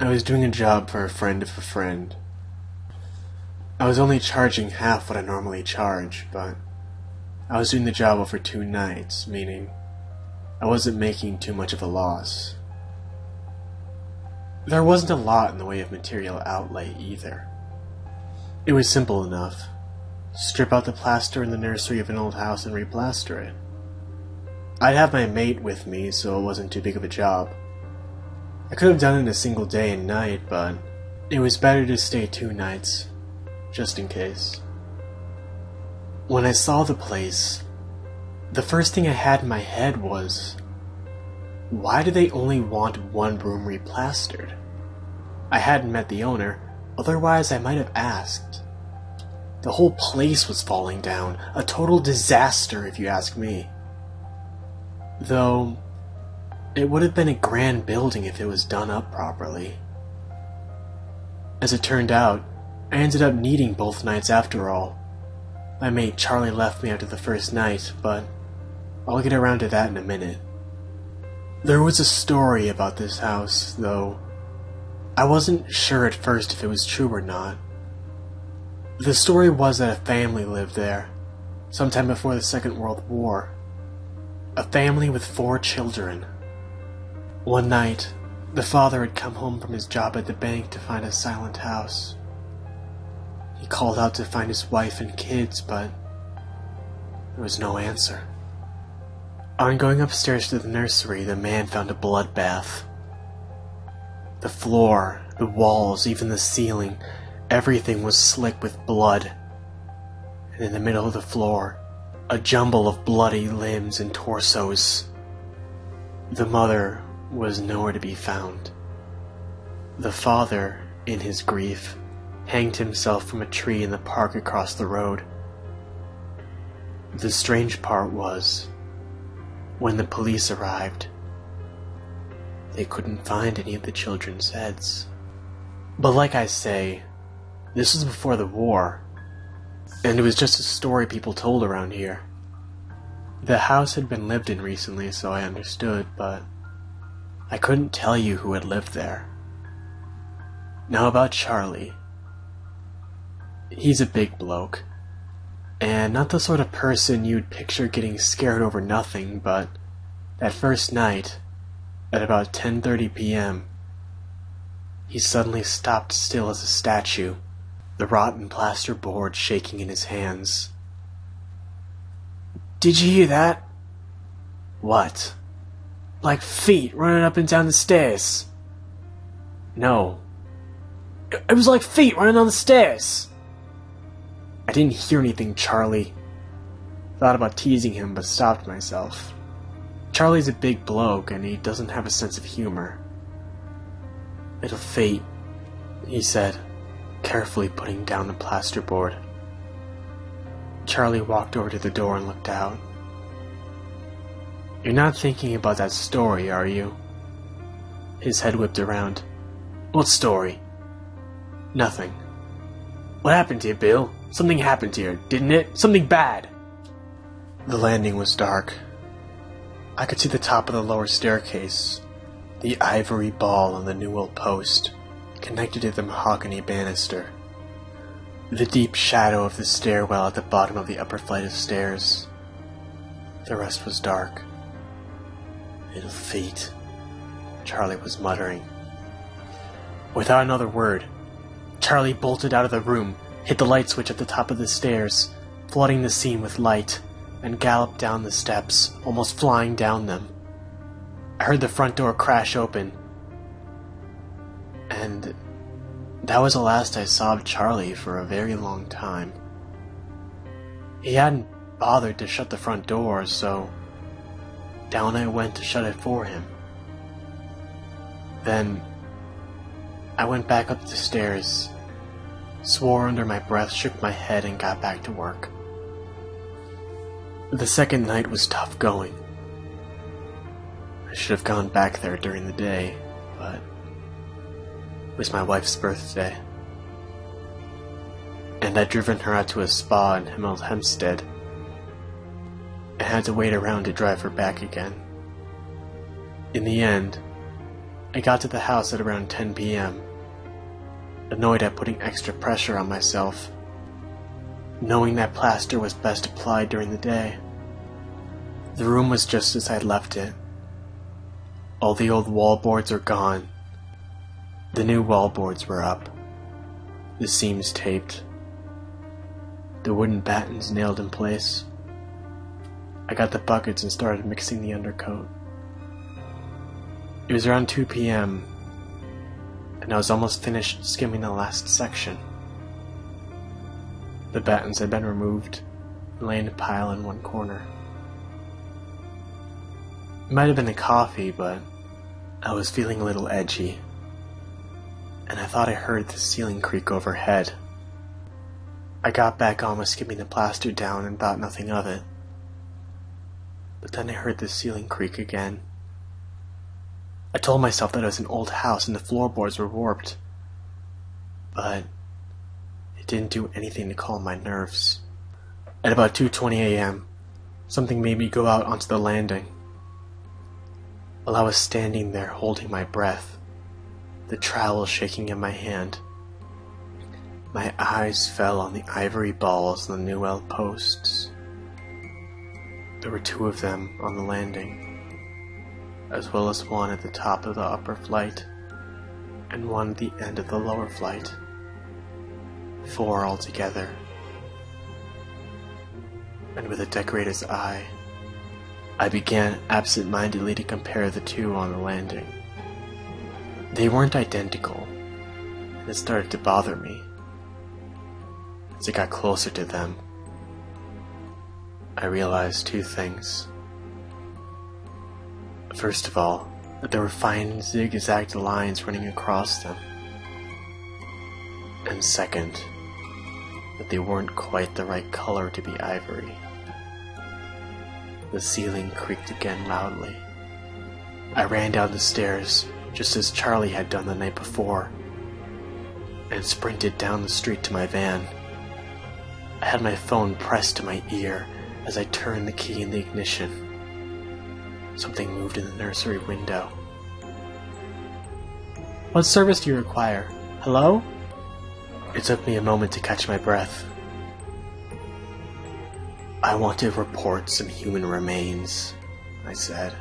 I was doing a job for a friend of a friend. I was only charging half what I normally charge, but I was doing the job over 2 nights, meaning I wasn't making too much of a loss. There wasn't a lot in the way of material outlay either. It was simple enough. Strip out the plaster in the nursery of an old house and replaster it. I'd have my mate with me, so it wasn't too big of a job. I could have done it in a single day and night, but it was better to stay 2 nights, just in case. When I saw the place, the first thing I had in my head was, why do they only want 1 room replastered? I hadn't met the owner, otherwise I might have asked. The whole place was falling down, a total disaster if you ask me. Though, it would have been a grand building if it was done up properly. As it turned out, I ended up needing both nights after all. My mate Charlie left me after the first night, but I'll get around to that in a minute. There was a story about this house, though I wasn't sure at first if it was true or not. The story was that a family lived there, sometime before the Second World War. A family with 4 children. One night, the father had come home from his job at the bank to find a silent house. He called out to find his wife and kids, but there was no answer. On going upstairs to the nursery, the man found a bloodbath. The floor, the walls, even the ceiling, everything was slick with blood. And in the middle of the floor, a jumble of bloody limbs and torsos. The mother was nowhere to be found. The father, in his grief, hanged himself from a tree in the park across the road. The strange part was, when the police arrived, they couldn't find any of the children's heads. But like I say, this was before the war, and it was just a story people told around here. The house had been lived in recently, so I understood, but I couldn't tell you who had lived there. Now about Charlie. He's a big bloke, and not the sort of person you'd picture getting scared over nothing, but that first night, at about 10:30 p.m., he suddenly stopped still as a statue, the rotten plaster board shaking in his hands. "Did you hear that?" "What?" "Like feet running up and down the stairs." "No." It was like feet running on the stairs." I didn't hear anything, Charlie. Thought about teasing him, but stopped myself. Charlie's a big bloke, and he doesn't have a sense of humor. "Little feet," he said, carefully putting down the plasterboard. Charlie walked over to the door and looked out. "You're not thinking about that story, are you?" His head whipped around. "What story?" "Nothing." "What happened to you, Bill? Something happened to you, didn't it? Something bad." The landing was dark. I could see the top of the lower staircase, the ivory ball on the newel post, connected to the mahogany banister, the deep shadow of the stairwell at the bottom of the upper flight of stairs. The rest was dark. "Little feet," Charlie was muttering. Without another word, Charlie bolted out of the room, hit the light switch at the top of the stairs, flooding the scene with light, and galloped down the steps, almost flying down them. I heard the front door crash open, and that was the last I saw of Charlie for a very long time. He hadn't bothered to shut the front door, so down I went to shut it for him. Then I went back up the stairs, swore under my breath, shook my head, and got back to work. The second night was tough going. I should have gone back there during the day, but it was my wife's birthday, and I'd driven her out to a spa in Hempstead. I had to wait around to drive her back again. In the end, I got to the house at around 10 p.m., annoyed at putting extra pressure on myself, knowing that plaster was best applied during the day. The room was just as I'd left it. All the old wallboards were gone. The new wallboards were up, the seams taped, the wooden battens nailed in place. I got the buckets and started mixing the undercoat. It was around 2 p.m., and I was almost finished skimming the last section. The battens had been removed and lay in a pile in one corner. It might have been the coffee, but I was feeling a little edgy, and I thought I heard the ceiling creak overhead. I got back on with skimming the plaster down and thought nothing of it. But then I heard the ceiling creak again. I told myself that it was an old house and the floorboards were warped, but it didn't do anything to calm my nerves. At about 2:20 a.m., something made me go out onto the landing. While I was standing there holding my breath, the trowel shaking in my hand, my eyes fell on the ivory balls on the Newell posts. There were 2 of them on the landing, as well as one at the top of the upper flight, and one at the end of the lower flight. 4 altogether. And with a decorator's eye, I began absent-mindedly to compare the 2 on the landing. They weren't identical, and it started to bother me. As I got closer to them, I realized 2 things. First of all, that there were fine zigzagged lines running across them. And second, that they weren't quite the right color to be ivory. The ceiling creaked again loudly. I ran down the stairs, just as Charlie had done the night before, and sprinted down the street to my van. I had my phone pressed to my ear as I turned the key in the ignition. Something moved in the nursery window. "What service do you require? Hello?" It took me a moment to catch my breath. "I want to report some human remains," I said.